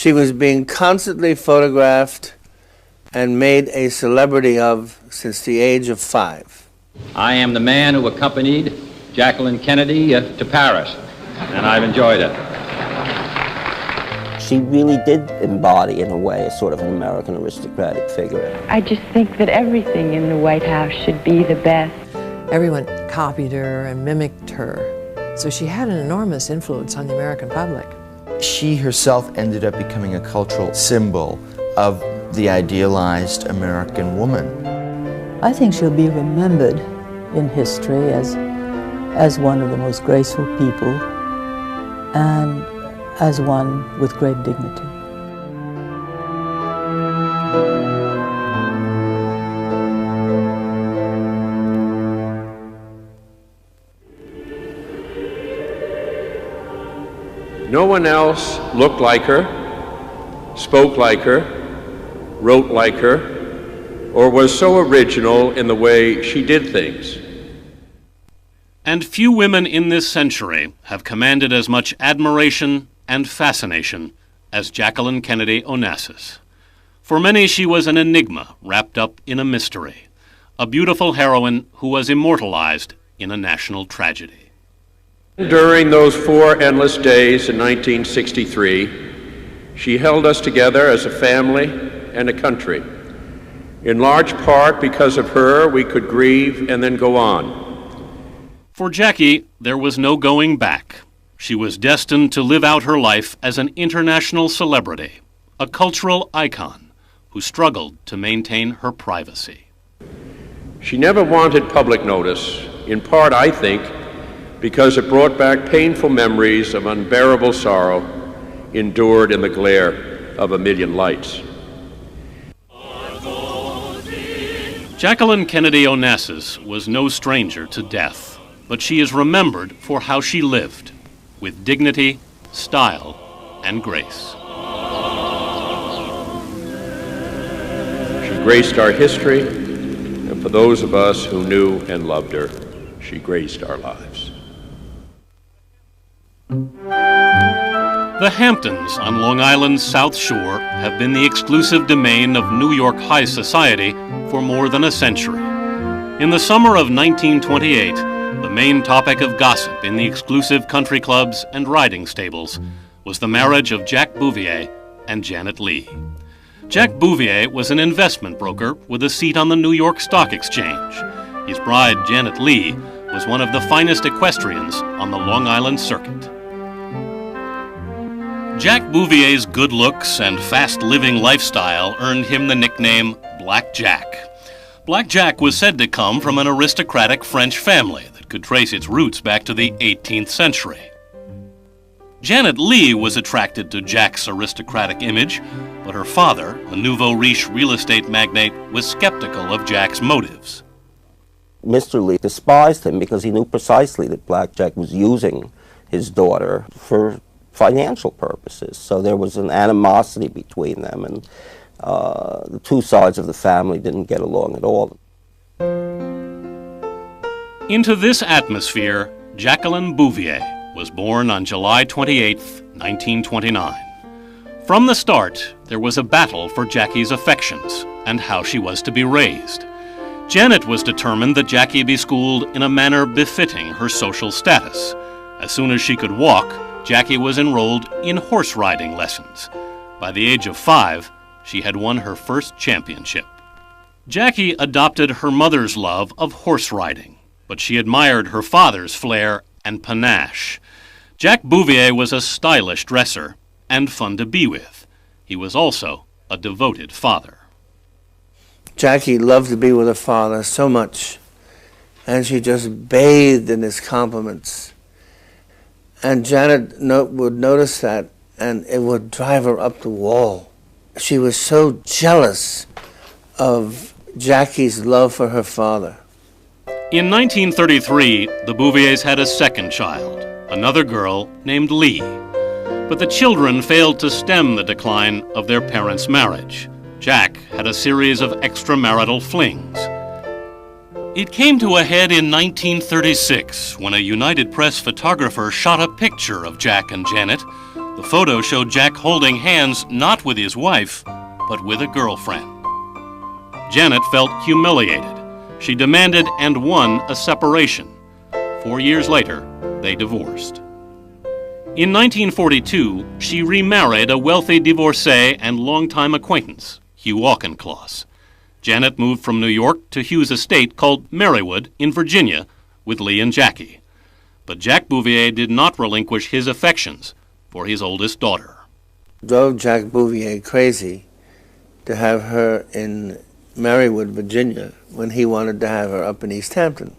she was being constantly photographed and made a celebrity of since the age of 5. I am the man who accompanied Jacqueline Kennedy to Paris, and I've enjoyed it. She really did embody, in a way, a sort of an American aristocratic figure. I just think that everything in the White House should be the best. Everyone copied her and mimicked her, so she had an enormous influence on the American public. She herself ended up becoming a cultural symbol of the idealized American woman. I think she'll be remembered in history as one of the most graceful people and as one with great dignity. No one else looked like her, spoke like her, wrote like her, or was so original in the way she did things. And few women in this century have commanded as much admiration and fascination as Jacqueline Kennedy Onassis. For many, she was an enigma wrapped up in a mystery, a beautiful heroine who was immortalized in a national tragedy. During those 4 endless days in 1963, she held us together as a family and a country. In large part because of her, we could grieve and then go on. For Jackie, there was no going back. She was destined to live out her life as an international celebrity, a cultural icon who struggled to maintain her privacy. She never wanted public notice, in part, I think, because it brought back painful memories of unbearable sorrow endured in the glare of a million lights. Jacqueline Kennedy Onassis was no stranger to death, but she is remembered for how she lived, with dignity, style, and grace. She graced our history, and for those of us who knew and loved her, she graced our lives. The Hamptons on Long Island's South Shore have been the exclusive domain of New York high society for more than a century. In the summer of 1928, the main topic of gossip in the exclusive country clubs and riding stables was the marriage of Jack Bouvier and Janet Lee. Jack Bouvier was an investment broker with a seat on the New York Stock Exchange. His bride, Janet Lee, was one of the finest equestrians on the Long Island circuit. Jack Bouvier's good looks and fast-living lifestyle earned him the nickname Black Jack. Black Jack was said to come from an aristocratic French family that could trace its roots back to the 18th century. Janet Lee was attracted to Jack's aristocratic image, but her father, a nouveau riche real estate magnate, was skeptical of Jack's motives. Mr. Lee despised him because he knew precisely that Black Jack was using his daughter for financial purposes. So there was an animosity between them, and the two sides of the family didn't get along at all. Into this atmosphere, Jacqueline Bouvier was born on July 28, 1929. From the start, there was a battle for Jackie's affections and how she was to be raised. Janet was determined that Jackie be schooled in a manner befitting her social status. As soon as she could walk, Jackie was enrolled in horse riding lessons. By the age of 5, she had won her first championship. Jackie adopted her mother's love of horse riding, but she admired her father's flair and panache. Jack Bouvier was a stylish dresser and fun to be with. He was also a devoted father. Jackie loved to be with her father so much, and she just bathed in his compliments. And Janet would notice that, and it would drive her up the wall. She was so jealous of Jackie's love for her father. In 1933, the Bouviers had a second child, another girl named Lee. But the children failed to stem the decline of their parents' marriage. Jack had a series of extramarital flings. It came to a head in 1936 when a United Press photographer shot a picture of Jack and Janet, The photo showed Jack holding hands not with his wife, but with a girlfriend. Janet felt humiliated. She demanded and won a separation. 4 years later, they divorced. In 1942, she remarried a wealthy divorcee and longtime acquaintance, Hugh Auchincloss. Janet moved from New York to Hugh's estate called Marywood in Virginia with Lee and Jackie. But Jack Bouvier did not relinquish his affections for his oldest daughter. Drove Jack Bouvier crazy to have her in Marywood, Virginia, when he wanted to have her up in East Hampton.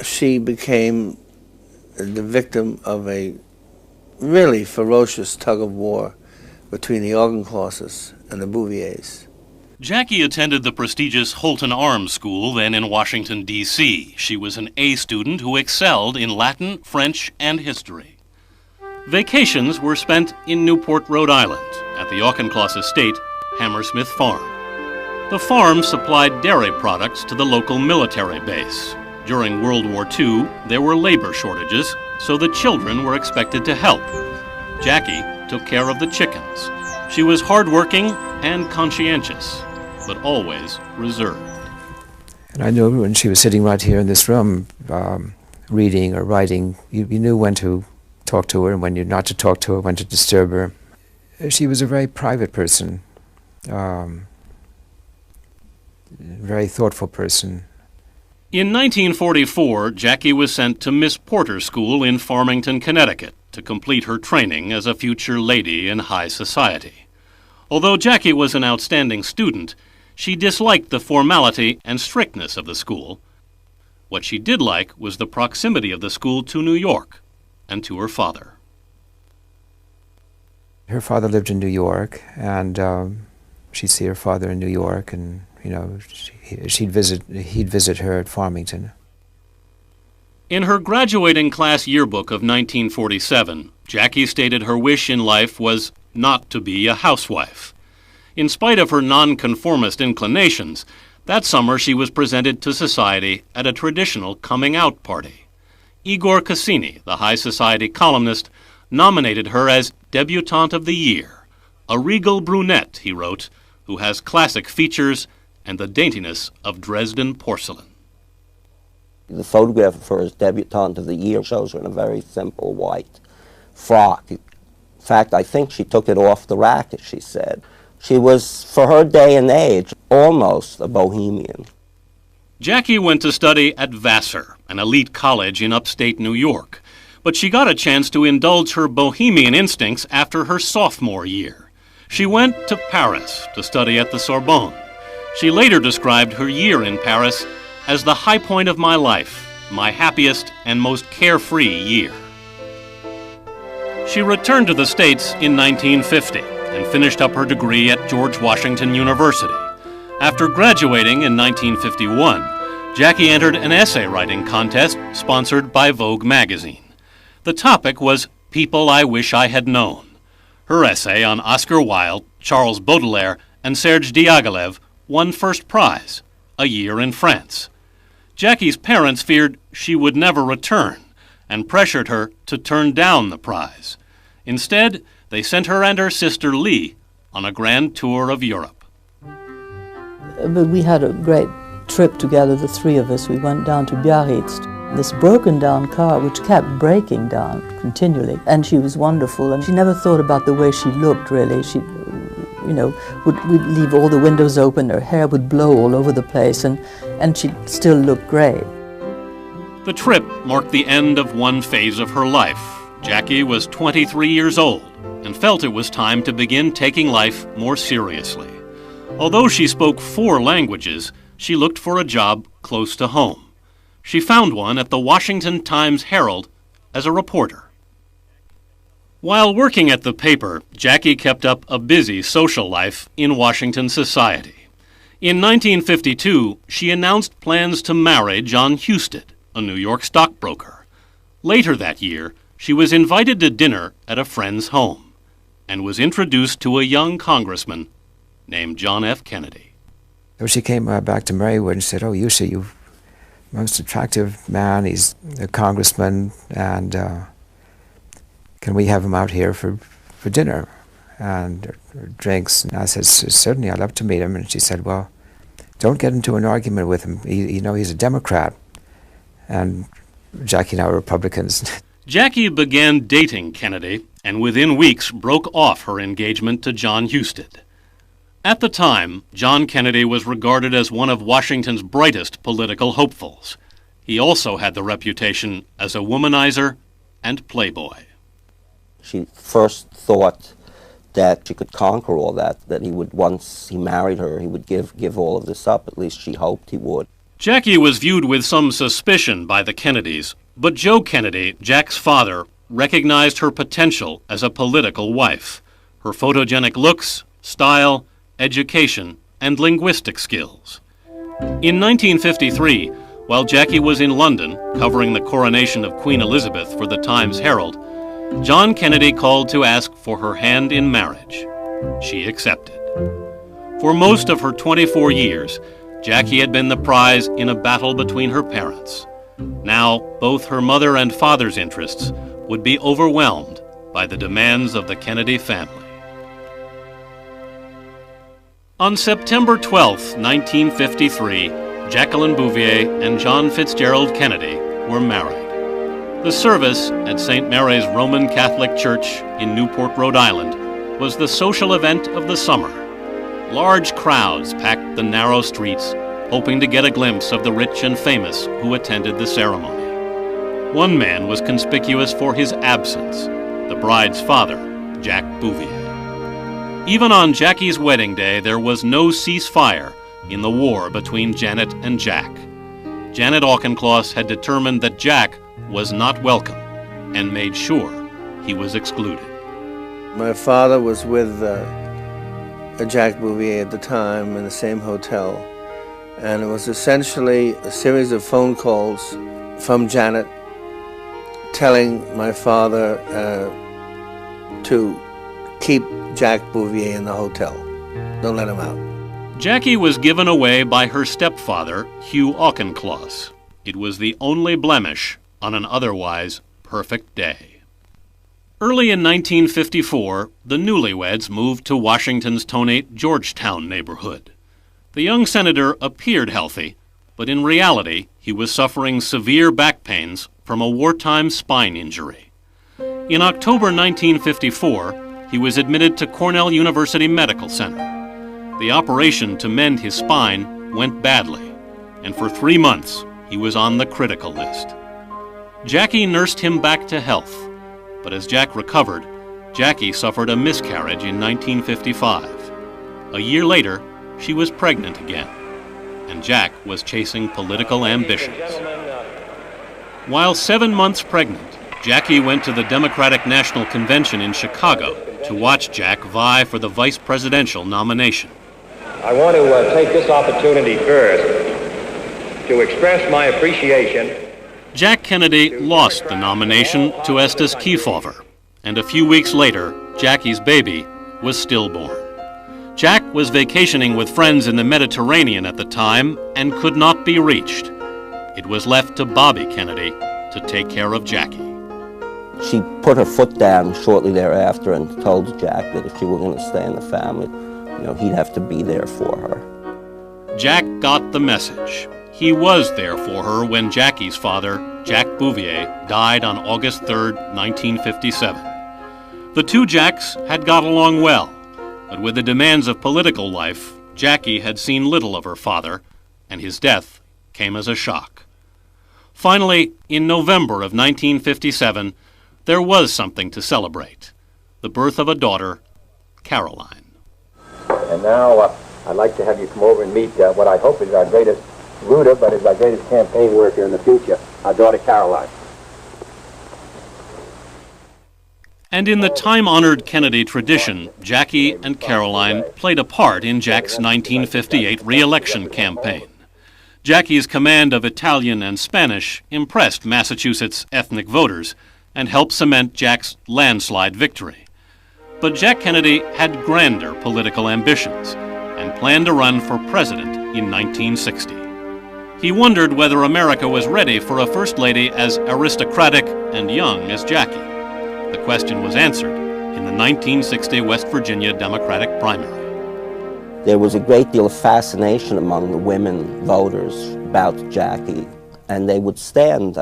She became the victim of a really ferocious tug-of-war between the Auchinclosses and the Bouviers. Jackie attended the prestigious Holton Arms School, then in Washington, D.C. She was an A student who excelled in Latin, French, and history. Vacations were spent in Newport, Rhode Island, at the Auchincloss estate, Hammersmith Farm. The farm supplied dairy products to the local military base. During World War II, there were labor shortages, so the children were expected to help. Jackie took care of the chickens. She was hardworking and conscientious, but always reserved. And I knew when she was sitting right here in this room, reading or writing, you knew when to talk to her and when not to talk to her, when to disturb her. She was a very private person, very thoughtful person. In 1944, Jackie was sent to Miss Porter School in Farmington, Connecticut, to complete her training as a future lady in high society. Although Jackie was an outstanding student, she disliked the formality and strictness of the school. What she did like was the proximity of the school to New York and to her father. Her father lived in New York, and she'd see her father in New York, and he'd visit her at Farmington. In her graduating class yearbook of 1947, Jackie stated her wish in life was not to be a housewife. In spite of her nonconformist inclinations, that summer she was presented to society at a traditional coming-out party. Igor Cassini, the high society columnist, nominated her as Debutante of the Year, a regal brunette, he wrote, who has classic features and the daintiness of Dresden porcelain. The photograph of her as Debutante of the Year shows her in a very simple white frock. In fact, I think she took it off the rack, as she said. She was, for her day and age, almost a bohemian. Jackie went to study at Vassar, an elite college in upstate New York, but she got a chance to indulge her bohemian instincts after her sophomore year. She went to Paris to study at the Sorbonne. She later described her year in Paris as the high point of my life, my happiest and most carefree year. She returned to the States in 1950 and finished up her degree at George Washington University. After graduating in 1951, Jackie entered an essay writing contest sponsored by Vogue magazine. The topic was People I Wish I Had Known. Her essay on Oscar Wilde, Charles Baudelaire, and Serge Diaghilev won first prize, A Year in France. Jackie's parents feared she would never return and pressured her to turn down the prize. Instead, they sent her and her sister Lee on a grand tour of Europe. But we had a great trip together, the three of us. We went down to Biarritz, this broken down car which kept breaking down continually. And she was wonderful, and she never thought about the way she looked, really. She, we'd leave all the windows open, her hair would blow all over the place, and she'd still look great. The trip marked the end of one phase of her life. Jackie was 23 years old and felt it was time to begin taking life more seriously. Although she spoke 4 languages, she looked for a job close to home. She found one at the Washington Times-Herald as a reporter. While working at the paper, Jackie kept up a busy social life in Washington society. In 1952, she announced plans to marry John Husted, a New York stockbroker. Later that year, she was invited to dinner at a friend's home and was introduced to a young congressman named John F. Kennedy. So she came back to Marywood and said, "Oh, you see, you're most attractive man. He's a congressman, and can we have him out here for dinner and drinks? And I said, certainly, I'd love to meet him. And she said, well, don't get into an argument with him. He's a Democrat. And Jackie and I were Republicans. Jackie began dating Kennedy and within weeks broke off her engagement to John Husted. At the time, John Kennedy was regarded as one of Washington's brightest political hopefuls. He also had the reputation as a womanizer and playboy. She first thought that she could conquer all that he would, once he married her, he would give all of this up. At least she hoped he would. Jackie was viewed with some suspicion by the Kennedys, but Joe Kennedy, Jack's father, recognized her potential as a political wife. Her photogenic looks, style, education, and linguistic skills. In 1953, while Jackie was in London covering the coronation of Queen Elizabeth for the Times-Herald, John Kennedy called to ask for her hand in marriage. She accepted. For most of her 24 years, Jackie had been the prize in a battle between her parents. Now, both her mother and father's interests would be overwhelmed by the demands of the Kennedy family. On September 12, 1953, Jacqueline Bouvier and John Fitzgerald Kennedy were married. The service at St. Mary's Roman Catholic Church in Newport, Rhode Island, was the social event of the summer. Large crowds packed the narrow streets, hoping to get a glimpse of the rich and famous who attended the ceremony. One man was conspicuous for his absence, the bride's father, Jack Bouvier. Even on Jackie's wedding day, there was no ceasefire in the war between Janet and Jack. Janet Auchincloss had determined that Jack was not welcome and made sure he was excluded. My father was with Jack Bouvier at the time in the same hotel, and it was essentially a series of phone calls from Janet telling my father to keep Jack Bouvier in the hotel. Don't let him out. Jackie was given away by her stepfather, Hugh Auchincloss. It was the only blemish on an otherwise perfect day. Early in 1954, the newlyweds moved to Washington's Tonate Georgetown neighborhood. The young senator appeared healthy, but in reality, he was suffering severe back pains from a wartime spine injury. In October 1954, he was admitted to Cornell University Medical Center. The operation to mend his spine went badly, and for 3 months, he was on the critical list. Jackie nursed him back to health, but as Jack recovered, Jackie suffered a miscarriage in 1955. A year later, she was pregnant again, and Jack was chasing political ambitions. While 7 months pregnant, Jackie went to the Democratic National Convention in Chicago to watch Jack vie for the vice presidential nomination. I want to take this opportunity first to express my appreciation. Jack Kennedy lost the nomination to Estes Kefauver, and a few weeks later, Jackie's baby was stillborn. Jack was vacationing with friends in the Mediterranean at the time and could not be reached. It was left to Bobby Kennedy to take care of Jackie. She put her foot down shortly thereafter and told Jack that if she were going to stay in the family, he'd have to be there for her. Jack got the message. He was there for her when Jackie's father, Jack Bouvier, died on August 3, 1957. The two Jacks had got along well, but with the demands of political life, Jackie had seen little of her father, and his death came as a shock. Finally, in November of 1957, there was something to celebrate: the birth of a daughter, Caroline. And now I'd like to have you come over and meet what I hope is our greatest rooter, but is our greatest campaign worker in the future, our daughter Caroline. And in the time-honored Kennedy tradition, Jackie and Caroline played a part in Jack's 1958 re-election campaign. Jackie's command of Italian and Spanish impressed Massachusetts ethnic voters and helped cement Jack's landslide victory. But Jack Kennedy had grander political ambitions and planned to run for president in 1960. He wondered whether America was ready for a first lady as aristocratic and young as Jackie. The question was answered in the 1960 West Virginia Democratic primary. There was a great deal of fascination among the women voters about Jackie, and they would stand,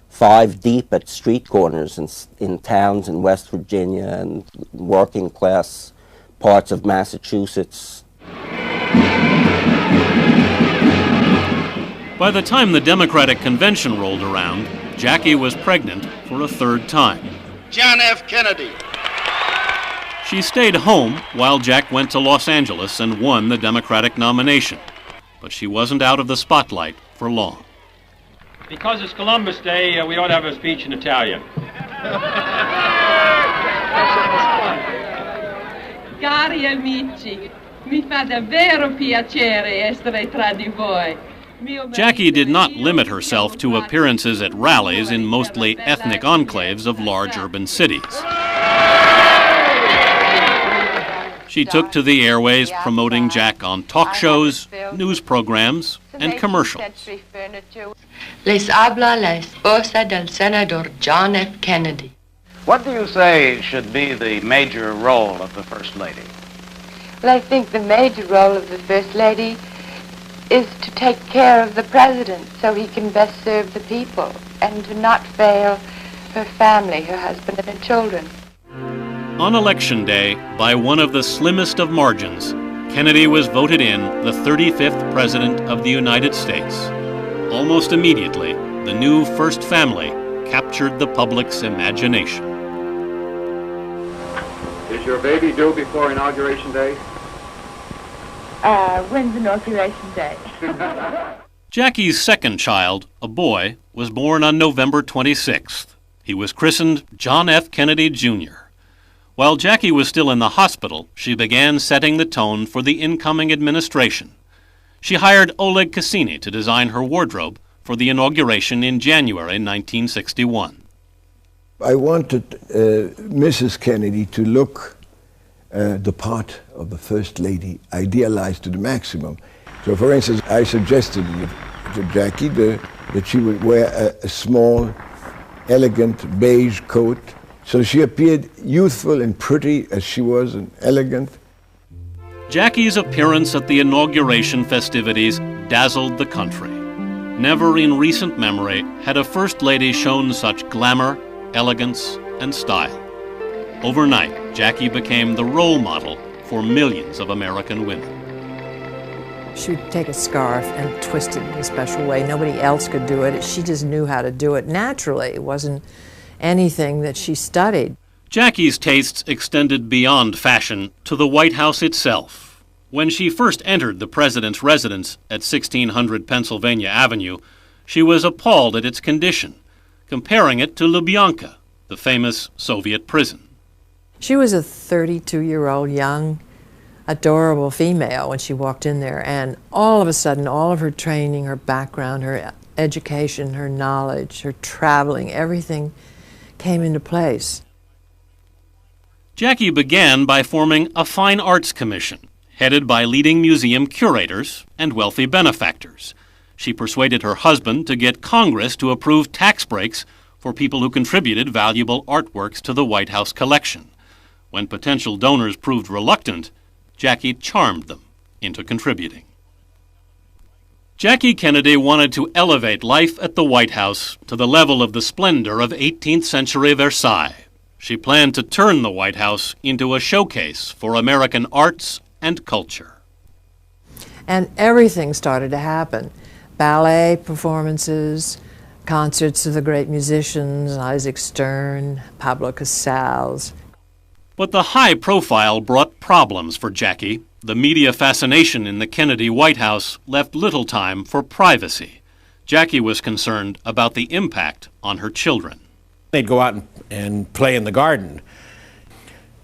5 deep at street corners in towns in West Virginia and working class parts of Massachusetts. By the time the Democratic convention rolled around, Jackie was pregnant for a third time. John F. Kennedy. She stayed home while Jack went to Los Angeles and won the Democratic nomination. But she wasn't out of the spotlight for long. Because it's Columbus Day, we ought to have a speech in Italian. Cari amici, mi fa davvero piacere essere tra di voi. Jackie did not limit herself to appearances at rallies in mostly ethnic enclaves of large urban cities. She took to the airways promoting Jack on talk shows, news programs, and commercials. Les habla la esposa del senador John F. Kennedy. What do you say should be the major role of the First Lady? Well, I think the major role of the First Lady is to take care of the President so he can best serve the people and to not fail her family, her husband and her children. On Election Day, by one of the slimmest of margins, Kennedy was voted in the 35th President of the United States. Almost immediately, the new First Family captured the public's imagination. Is your baby due before Inauguration Day? When's Inauguration Day? Jackie's second child, a boy, was born on November 26th. He was christened John F. Kennedy, Jr. While Jackie was still in the hospital, she began setting the tone for the incoming administration. She hired Oleg Cassini to design her wardrobe for the inauguration in January 1961. I wanted Mrs. Kennedy to look the part of the First Lady idealized to the maximum. So, for instance, I suggested to Jackie that she would wear a small, elegant beige coat, so she appeared youthful and pretty as she was, and elegant. Jackie's appearance at the inauguration festivities dazzled the country. Never in recent memory had a First Lady shown such glamour, elegance, and style. Overnight, Jackie became the role model for millions of American women. She would take a scarf and twist it in a special way. Nobody else could do it. She just knew how to do it naturally. It wasn't anything that she studied. Jackie's tastes extended beyond fashion to the White House itself. When she first entered the president's residence at 1600 Pennsylvania Avenue, she was appalled at its condition, comparing it to Lubyanka, the famous Soviet prison. She was a 32-year-old young, adorable female when she walked in there, and all of a sudden, all of her training, her background, her education, her knowledge, her traveling, everything came into place. Jackie began by forming a fine arts commission, headed by leading museum curators and wealthy benefactors. She persuaded her husband to get Congress to approve tax breaks for people who contributed valuable artworks to the White House collection. When potential donors proved reluctant, Jackie charmed them into contributing. Jackie Kennedy wanted to elevate life at the White House to the level of the splendor of 18th century Versailles. She planned to turn the White House into a showcase for American arts and culture. And everything started to happen. Ballet performances, concerts of the great musicians, Isaac Stern, Pablo Casals. But the high profile brought problems for Jackie. The media fascination in the Kennedy White House left little time for privacy. Jackie was concerned about the impact on her children. They'd go out and play in the garden.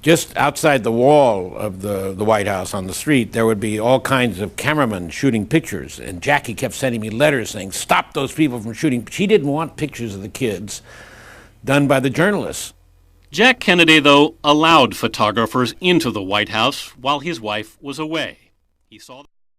Just outside the wall of the White House on the street, there would be all kinds of cameramen shooting pictures, and Jackie kept sending me letters saying, stop those people from shooting. She didn't want pictures of the kids done by the journalists. Jack Kennedy, though, allowed photographers into the White House while his wife was away. He saw